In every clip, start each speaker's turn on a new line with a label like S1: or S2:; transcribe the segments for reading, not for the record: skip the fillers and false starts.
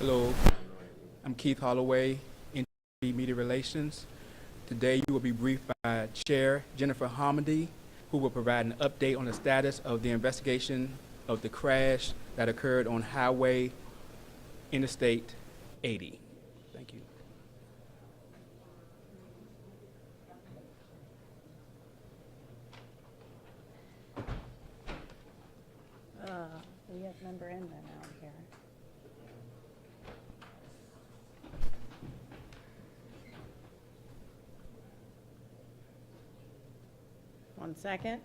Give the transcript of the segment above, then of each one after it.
S1: Hello, I'm Keith Holloway, NTSB Media Relations. Today you will be briefed by Chair Jennifer Hamady, who will provide an update on the status of the investigation of the crash that occurred on Highway Interstate 80. Thank you.
S2: We have member Inman out here. One second.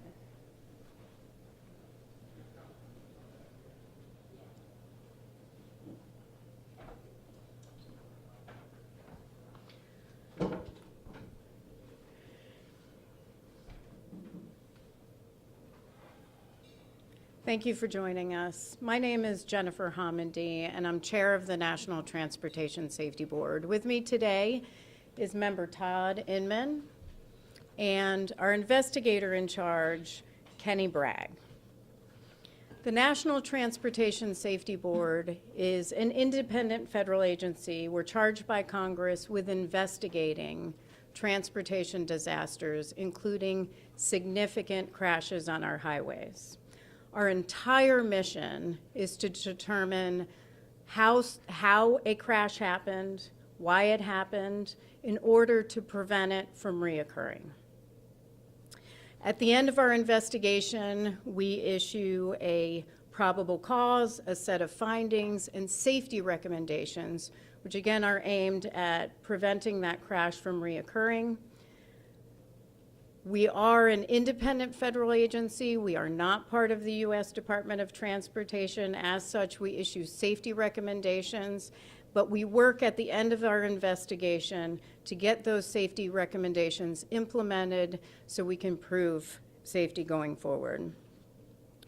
S2: Thank you for joining us. My name is Jennifer Hamady, and I'm chair of the National Transportation Safety Board. With me today is member Todd Inman and our investigator in charge, Kenny Bragg. The National Transportation Safety Board is an independent federal agency. We're charged by Congress with investigating transportation disasters, including significant crashes on our highways. Our entire mission is to determine how a crash happened, why it happened, in order to prevent it from reoccurring. At the end of our investigation, we issue a probable cause, a set of findings, and safety recommendations, which again are aimed at preventing that crash from reoccurring. We are an independent federal agency. We are not part of the U.S. Department of Transportation. As such, we issue safety recommendations, but we work at the end of our investigation to get those safety recommendations implemented so we can prove safety going forward.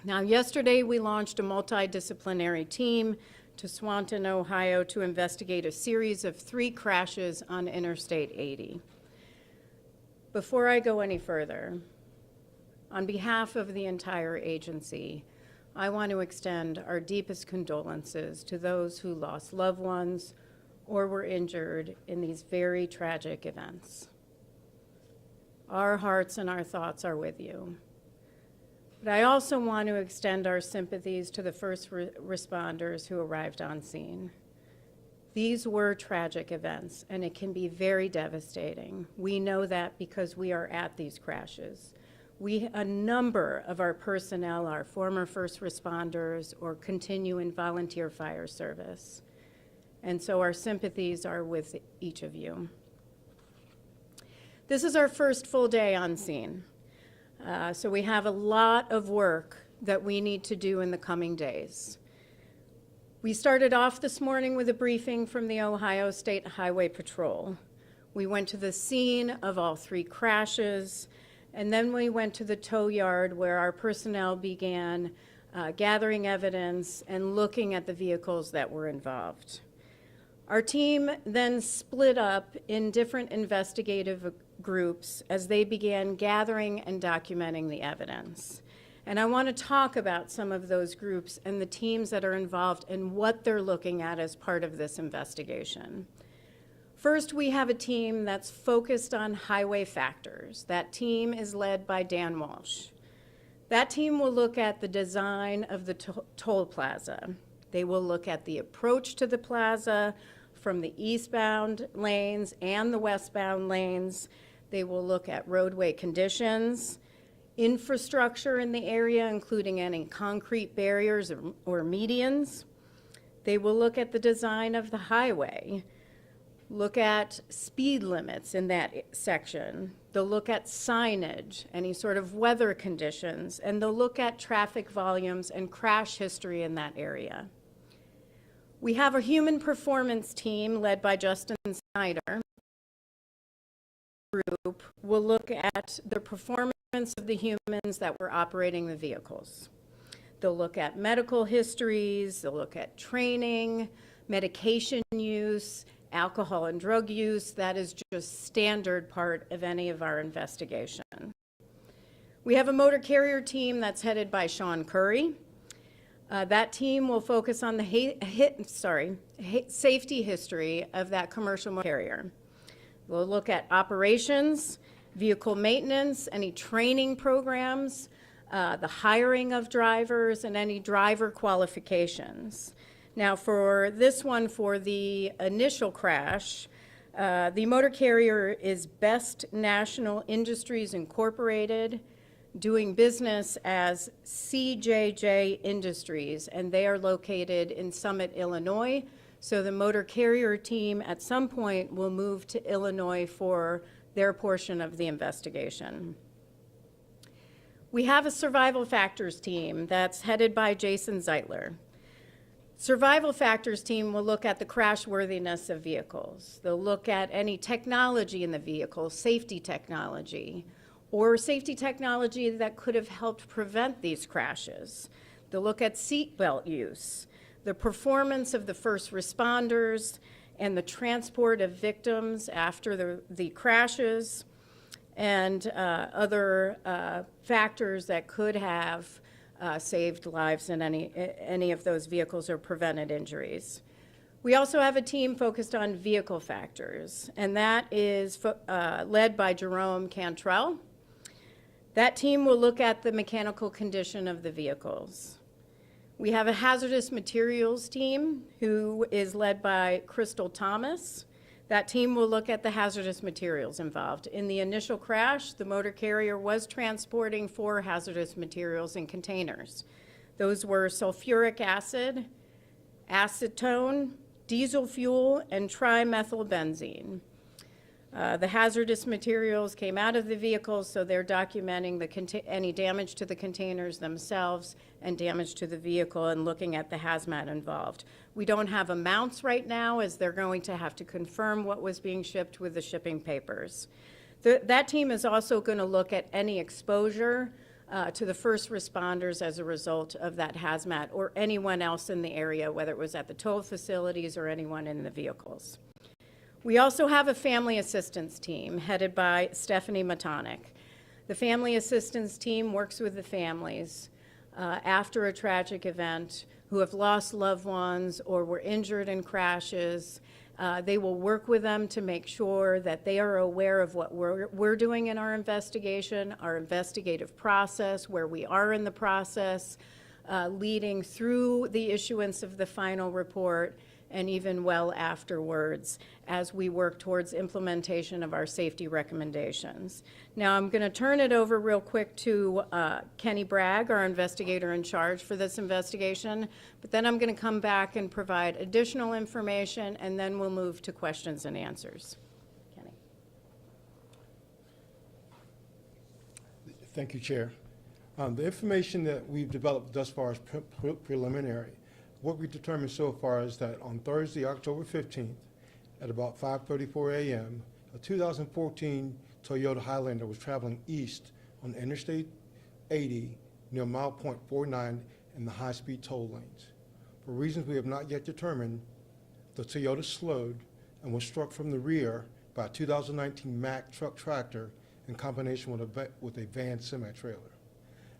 S2: Now, yesterday we launched a multidisciplinary team to Swanton, Ohio, to investigate a series of 3 crashes on Interstate 80. Before I go any further, on behalf of the entire agency, I want to extend our deepest condolences to those who lost loved ones or were injured in these very tragic events. Our hearts and our thoughts are with you. But I also want to extend our sympathies to the first responders who arrived on scene. These were tragic events, and it can be very devastating. We know that because we are at these crashes. A number of our personnel are former first responders or continue in volunteer fire service. And so our sympathies are with each of you. This is our first full day on scene. So we have a lot of work that we need to do in the coming days. We started off this morning with a briefing from the Ohio State Highway Patrol. We went to the scene of all 3 crashes, and then we went to the tow yard where our personnel began gathering evidence and looking at the vehicles that were involved. Our team then split up in different investigative groups as they began gathering and documenting the evidence. And I want to talk about some of those groups and the teams that are involved and what they're looking at as part of this investigation. First, we have a team that's focused on highway factors. That team is led by Dan Walsh. That team will look at the design of the toll plaza. They will look at the approach to the plaza from the eastbound lanes and the westbound lanes. They will look at roadway conditions, infrastructure in the area, including any concrete barriers or medians. They will look at the design of the highway, look at speed limits in that section. They'll look at signage, any sort of weather conditions, and they'll look at traffic volumes and crash history in that area. We have a human performance team led by Justin Snyder. Group will look at the performance of the humans that were operating the vehicles. They'll look at medical histories, they'll look at training, medication use, alcohol and drug use. That is just standard part of any of our investigation. We have a motor carrier team that's headed by Sean Curry. That team will focus on the safety history of that commercial motor carrier. We'll look at operations, vehicle maintenance, any training programs, the hiring of drivers, and any driver qualifications. Now for this one, for the initial crash, the motor carrier is Best National Industries Incorporated, doing business as CJJ Industries, and they are located in Summit, Illinois. So the motor carrier team at some point will move to Illinois for their portion of the investigation. We have a survival factors team that's headed by Jason Zeitler. Survival factors team will look at the crashworthiness of vehicles. They'll look at any technology in the vehicle, safety technology, or safety technology that could have helped prevent these crashes. They'll look at seatbelt use, the performance of the first responders, and the transport of victims after the crashes, and other factors that could have saved lives in any of those vehicles or prevented injuries. We also have a team focused on vehicle factors, and that is led by Jerome Cantrell. That team will look at the mechanical condition of the vehicles. We have a hazardous materials team who is led by Crystal Thomas. That team will look at the hazardous materials involved. In the initial crash, the motor carrier was transporting 4 hazardous materials in containers. Those were sulfuric acid, acetone, diesel fuel, and trimethylbenzene. The hazardous materials came out of the vehicles, so they're documenting any damage to the containers themselves and damage to the vehicle and looking at the hazmat involved. We don't have amounts right now, as they're going to have to confirm what was being shipped with the shipping papers. That team is also going to look at any exposure to the first responders as a result of that hazmat, or anyone else in the area, whether it was at the toll facilities or anyone in the vehicles. We also have a family assistance team headed by Stephanie Matonic. The family assistance team works with the families after a tragic event who have lost loved ones or were injured in crashes. They will work with them to make sure that they are aware of what we're doing in our investigation, our investigative process, where we are in the process, leading through the issuance of the final report, and even well afterwards as we work towards implementation of our safety recommendations. Now I'm going to turn it over real quick to Kenny Bragg, our investigator in charge for this investigation, but then I'm going to come back and provide additional information, and then we'll move to questions and answers. Kenny.
S3: Thank you, Chair. The information that we've developed thus far is preliminary. What we determined so far is that on Thursday, October 15th, at about 5:34 a.m., a 2014 Toyota Highlander was traveling east on Interstate 80 near mile point 49 in the high-speed toll lanes. For reasons we have not yet determined, the Toyota slowed and was struck from the rear by a 2019 Mack truck tractor in combination with a van semi-trailer.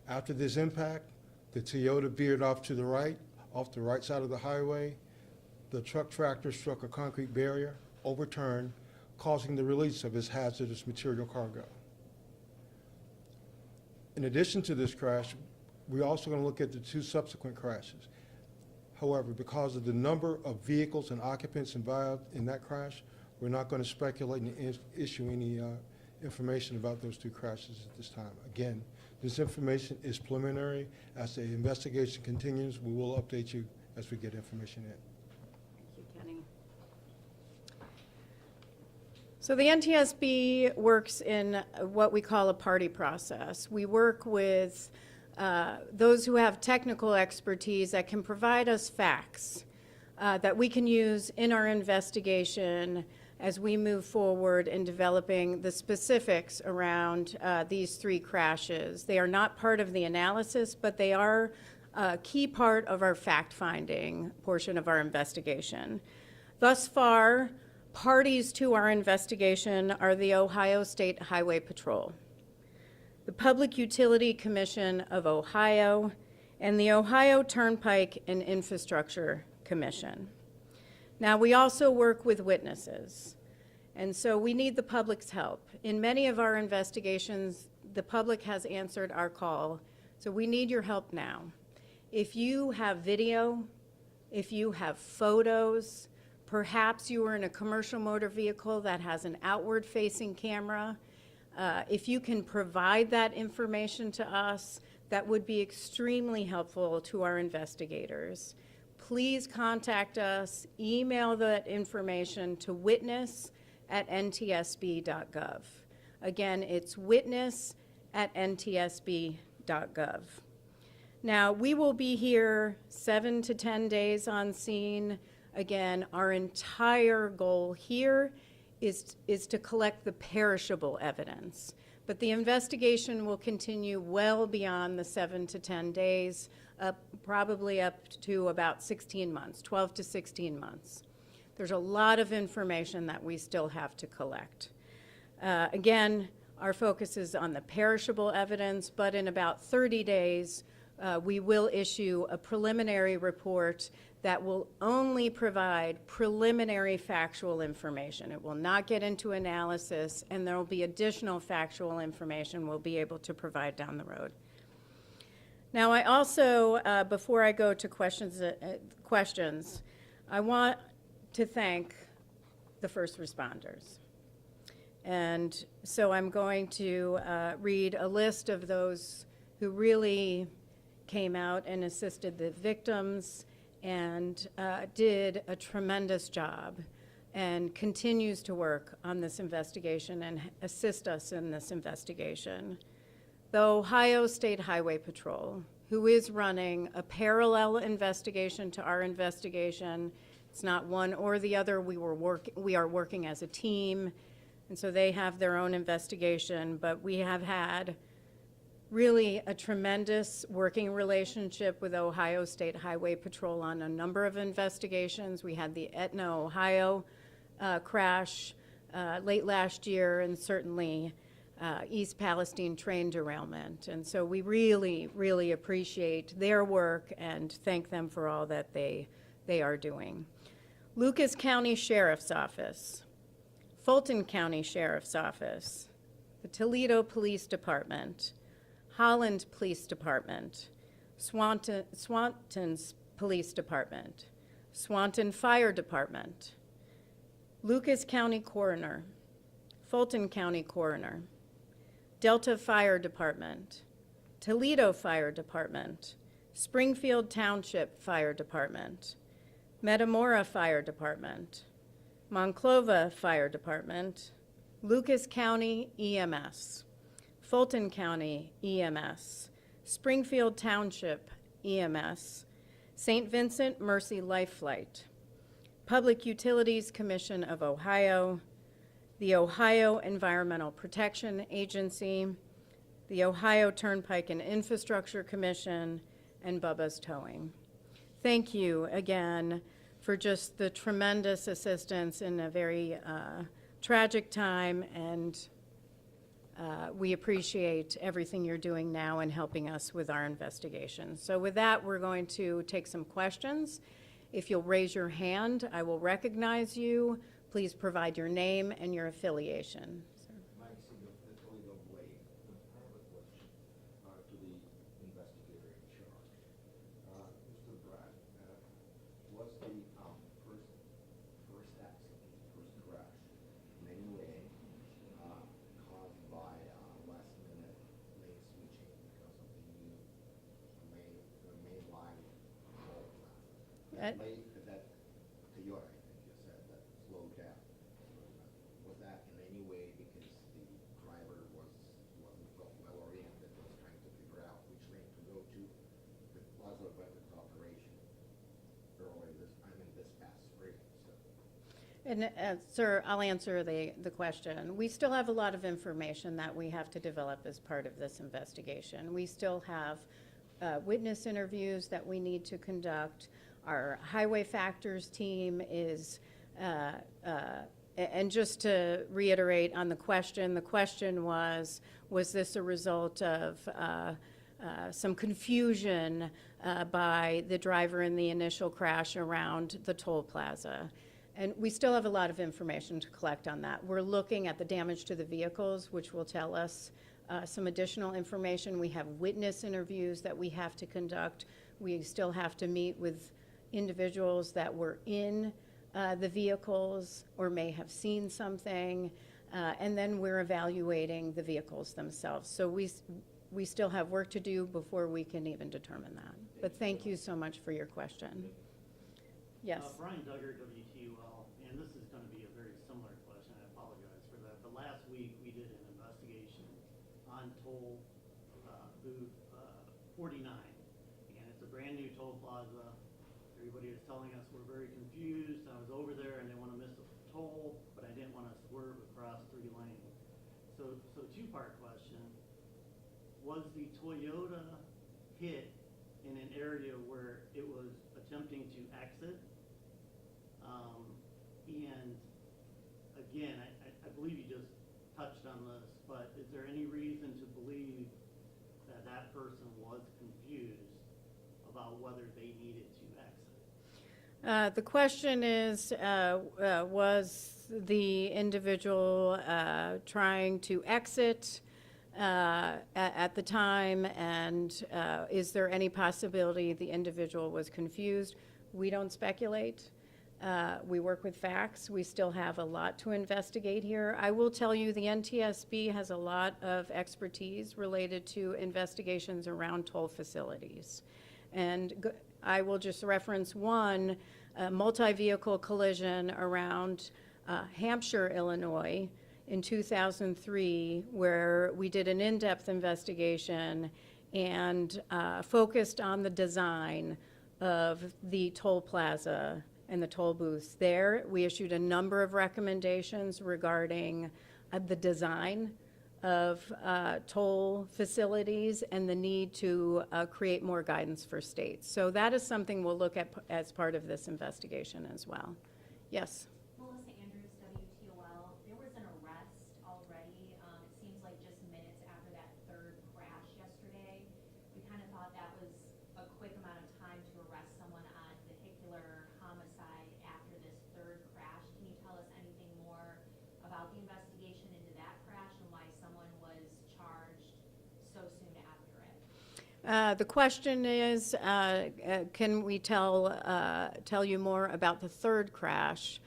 S3: After this impact, the Toyota veered off to the right, off the right side of the highway. The truck tractor struck a concrete barrier, overturned, causing the release of its hazardous material cargo. In addition to this crash, we're also going to look at the 2 subsequent crashes. However, because of the number of vehicles and occupants involved in that crash, we're not going to speculate and issue any information about those 2 crashes at this time. Again, this information is preliminary. As the investigation continues, we will update you as we get information in.
S2: Thank you, Kenny. So the NTSB works in what we call a party process. We work with those who have technical expertise that can provide us facts that we can use in our investigation as we move forward in developing the specifics around these 3 crashes. They are not part of the analysis, but they are a key part of our fact-finding portion of our investigation. Thus far, parties to our investigation are the Ohio State Highway Patrol, the Public Utility Commission of Ohio, and the Ohio Turnpike and Infrastructure Commission. Now, we also work with witnesses, and so we need the public's help. In many of our investigations, the public has answered our call, so we need your help now. If you have video, if you have photos, perhaps you are in a commercial motor vehicle that has an outward-facing camera, if you can provide that information to us, that would be extremely helpful to our investigators. Please contact us, email that information to witness@ntsb.gov. Again, it's witness@ntsb.gov. Now, we will be here 7 to 10 days on scene. Again, our entire goal here is to collect the perishable evidence. But the investigation will continue well beyond the 7 to 10 days, probably up to about 16 months, 12 to 16 months. There's a lot of information that we still have to collect. Again, our focus is on the perishable evidence, but in about 30 days, we will issue a preliminary report that will only provide preliminary factual information. It will not get into analysis, and there will be additional factual information we'll be able to provide down the road. Now, I also, before I go to questions, I want to thank the first responders. And so I'm going to read a list of those who really came out and assisted the victims and did a tremendous job and continues to work on this investigation and assist us in this investigation. The Ohio State Highway Patrol, who is running a parallel investigation to our investigation. It's not one or the other. We are working as a team, and so they have their own investigation, but we have had really a tremendous working relationship with Ohio State Highway Patrol on a number of investigations. We had the Etna, Ohio crash late last year, and certainly East Palestine train derailment. And so we really, really appreciate their work and thank them for all that they are doing. Lucas County Sheriff's Office, Fulton County Sheriff's Office, the Toledo Police Department, Holland Police Department, Swanton's Police Department, Swanton Fire Department, Lucas County Coroner, Fulton County Coroner, Delta Fire Department, Toledo Fire Department, Springfield Township Fire Department, Metamora Fire Department, Monclova Fire Department, Lucas County EMS, Fulton County EMS, Springfield Township EMS, St. Vincent Mercy Life Flight, Public Utilities Commission of Ohio, the Ohio Environmental Protection Agency, the Ohio Turnpike and Infrastructure Commission, and Bubba's Towing. Thank you again for just the tremendous assistance in a very tragic time, and we appreciate everything you're doing now and helping us with our investigation. So with that, we're going to take some questions. If you'll raise your hand, I will recognize you. Please provide your name and your affiliation.
S4: Mike Siegel, the Toledo Blade. I have a question to the investigator in charge. Mr. Bragg, was the first accident, first crash, in any way caused by last-minute lane switching because of the main line toll plaza? That Toyota, I think you said, that slowed down. Was that in any way because the driver wasn't well oriented, was trying to figure out which lane to go to? The plaza went into operation earlier this past spring. So.
S2: And sir, I'll answer the question. We still have a lot of information that we have to develop as part of this investigation. We still have witness interviews that we need to conduct. Our highway factors team is, and just to reiterate on the question was this a result of some confusion by the driver in the initial crash around the toll plaza? And we still have a lot of information to collect on that. We're looking at the damage to the vehicles, which will tell us some additional information. We have witness interviews that we have to conduct. We still have to meet with individuals that were in the vehicles or may have seen something. And then we're evaluating the vehicles themselves. So we still have work to do before we can even determine that. But thank you so much for your question. Yes.
S5: Brian Duggar, WTUL, and this is going to be a very similar question. I apologize for that. But last week we did an investigation on toll booth 49, and it's a brand new toll plaza. Everybody is telling us we're very confused. I was over there and they want to miss a toll, but I didn't want to swerve across 3 lanes. So two-part question. Was the Toyota hit in an area where it was attempting to exit? And again, I believe you just touched on this, but is there any reason to believe that that person was confused about whether they needed to exit?
S2: The question is, was the individual trying to exit at the time, and is there any possibility the individual was confused? We don't speculate. We work with facts. We still have a lot to investigate here. I will tell you the NTSB has a lot of expertise related to investigations around toll facilities. And I will just reference one multi-vehicle collision around Hampshire, Illinois in 2003, where we did an in-depth investigation and focused on the design of the toll plaza and the toll booths there. We issued a number of recommendations regarding the design of toll facilities and the need to create more guidance for states. So that is something we'll look at as part of this investigation as well. Yes?
S6: Melissa Andrews, WTOL. There was an arrest already. It seems like just minutes after that third crash yesterday. We kind of thought that was a quick amount of time to arrest someone on vehicular homicide after this third crash. Can you tell us anything more about the investigation into that crash and why someone was charged so soon after it?
S2: The question is, can we tell you more about the third crash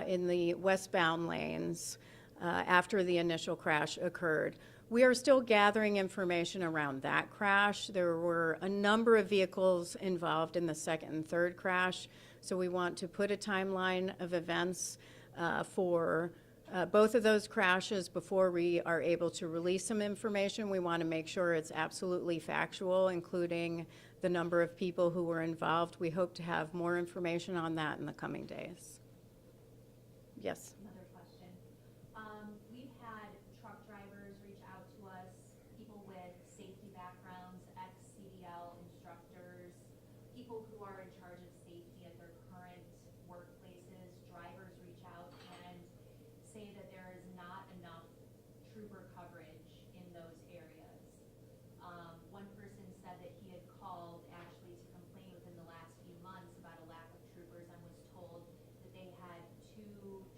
S2: in the westbound lanes after the initial crash occurred? We are still gathering information around that crash. There were a number of vehicles involved in the second and third crash, so we want to put a timeline of events for both of those crashes before we are able to release some information. We want to make sure it's absolutely factual, including the number of people who were involved. We hope to have more information on that in the coming days. Yes?
S6: Another question. We've had truck drivers reach out to us, people with safety backgrounds, ex-CDL instructors, people who are in charge of safety at their current workplaces. Drivers reach out and say that there is not enough trooper coverage in those areas. One person said that he had called actually to complain within the last few months about a lack of troopers and was told that they had 2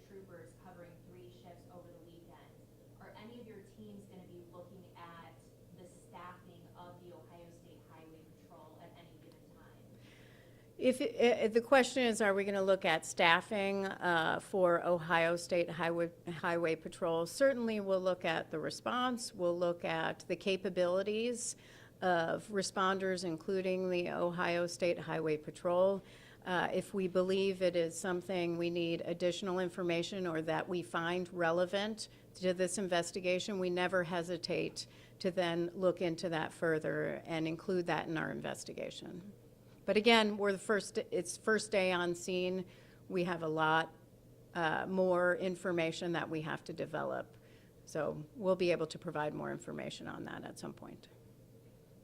S6: troopers covering 3 shifts over the weekend. Are any of your teams going to be looking at the staffing of the Ohio State Highway Patrol at any given time?
S2: If the question is, are we going to look at staffing for Ohio State Highway Patrol? Certainly we'll look at the response. We'll look at the capabilities of responders, including the Ohio State Highway Patrol. If we believe it is something we need additional information or that we find relevant to this investigation, we never hesitate to then look into that further and include that in our investigation. But again, it's first day on scene. We have a lot more information that we have to develop. So we'll be able to provide more information on that at some point.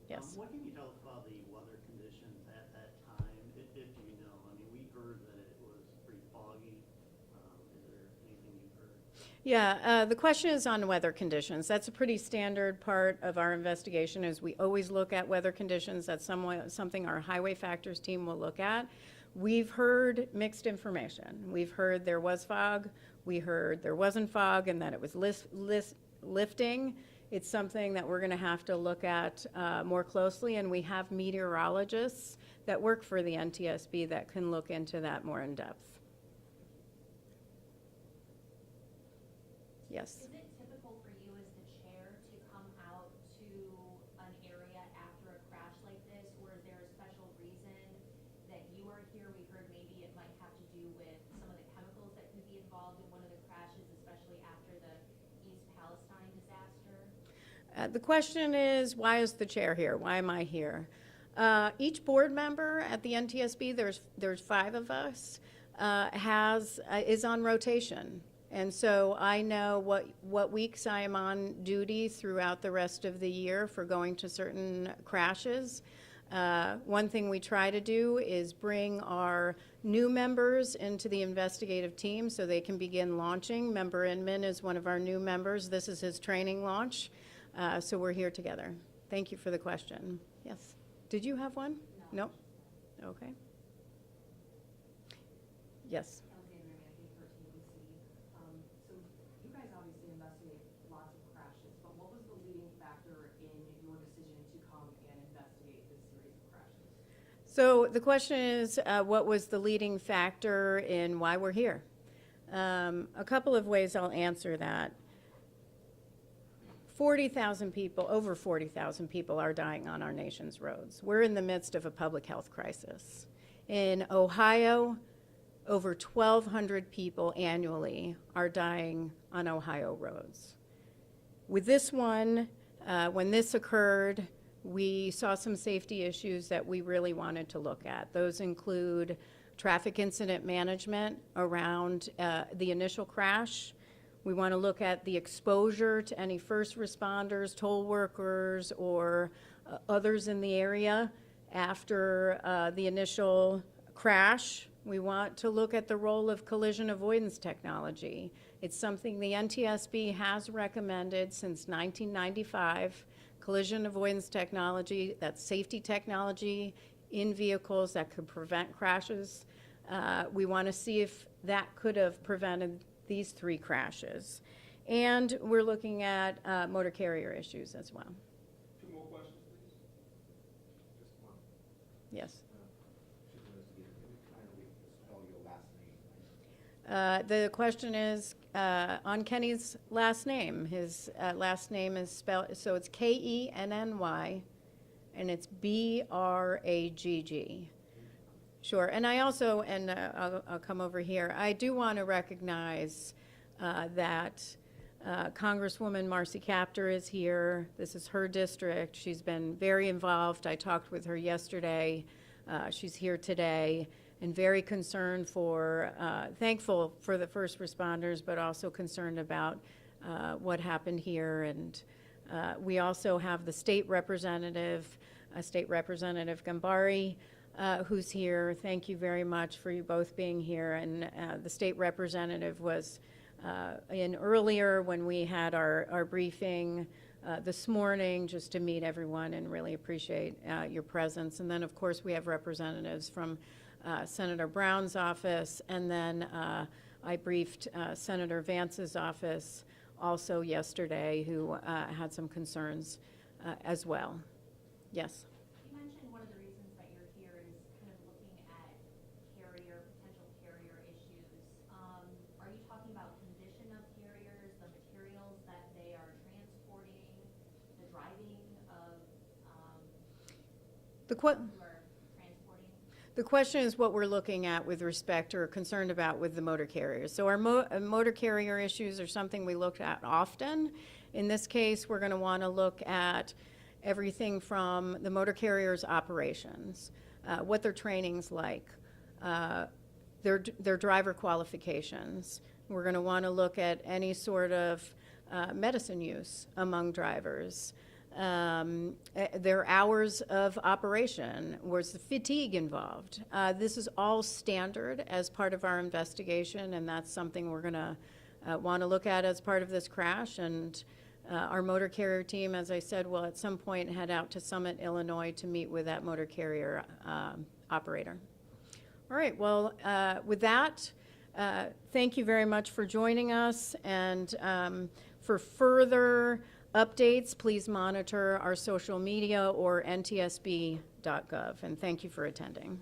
S2: Yes?
S5: What can you tell us about the weather conditions at that time, if you know? I mean, we heard that it was pretty foggy. Is there anything you've heard?
S2: Yeah, the question is on weather conditions. That's a pretty standard part of our investigation, is we always look at weather conditions. That's something our highway factors team will look at. We've heard mixed information. We've heard there was fog, we heard there wasn't fog, and that it was lifting. It's something that we're going to have to look at more closely, and we have meteorologists that work for the NTSB that can look into that more in depth. Yes.
S6: Is it typical for you as the chair to come out to an area after a crash like this, or is there a special reason that you are here? We heard maybe it might have to do with some of the chemicals that could be involved in one of the crashes, especially after the East Palestine disaster.
S2: The question is, why is the chair here? Why am I here? Each board member at the NTSB, there's 5 of us, is on rotation. And so I know what weeks I am on duty throughout the rest of the year for going to certain crashes. One thing we try to do is bring our new members into the investigative team so they can begin launching. Member Inman is one of our new members. This is his training launch. So we're here together. Thank you for the question. Yes. Did you have one? No. Okay. Yes.
S7: So you guys obviously investigate lots of crashes, but what was the leading factor in your decision to come and investigate this series of crashes?
S2: So the question is, what was the leading factor in why we're here? A couple of ways I'll answer that. 40,000 people, over 40,000 people are dying on our nation's roads. We're in the midst of a public health crisis. In Ohio, over 1,200 people annually are dying on Ohio roads. With this one, when this occurred, we saw some safety issues that we really wanted to look at. Those include traffic incident management around the initial crash. We want to look at the exposure to any first responders, toll workers, or others in the area after the initial crash. We want to look at the role of collision avoidance technology. It's something the NTSB has recommended since 1995. Collision avoidance technology, that's safety technology in vehicles that could prevent crashes. We want to see if that could have prevented these 3 crashes. And we're looking at motor carrier issues as well.
S4: 2 more questions, please. Just one.
S2: Yes.
S4: Chief Investigator, can you kindly spell your last name?
S2: The question is on Kenny's last name. His last name is spelled, so it's Kenny, and it's Bragg. Sure, and I also, and I'll come over here, I do want to recognize that Congresswoman Marcy Kaptur is here. This is her district. She's been very involved. I talked with her yesterday. She's here today and very concerned for, thankful for the first responders, but also concerned about what happened here. And we also have the state representative, State Representative Gambari, who's here. Thank you very much for you both being here. And the state representative was in earlier when we had our briefing this morning, just to meet everyone, and really appreciate your presence. And then, of course, we have representatives from Senator Brown's office, and then I briefed Senator Vance's office also yesterday, who had some concerns as well. Yes?
S6: You mentioned one of the reasons that you're here is kind of looking at potential carrier issues. Are you talking about condition of carriers, the materials that they are transporting, the driving of
S2: The
S6: who are transporting?
S2: The question is what we're looking at with respect or concerned about with the motor carriers. So our motor carrier issues are something we look at often. In this case, we're going to want to look at everything from the motor carriers' operations, what their training's like, their driver qualifications. We're going to want to look at any sort of medicine use among drivers. Their hours of operation, was the fatigue involved? This is all standard as part of our investigation, and that's something we're going to want to look at as part of this crash. And our motor carrier team, as I said, will at some point head out to Summit, Illinois to meet with that motor carrier operator. All right, well, with that, thank you very much for joining us, and for further updates, please monitor our social media or ntsb.gov, and thank you for attending.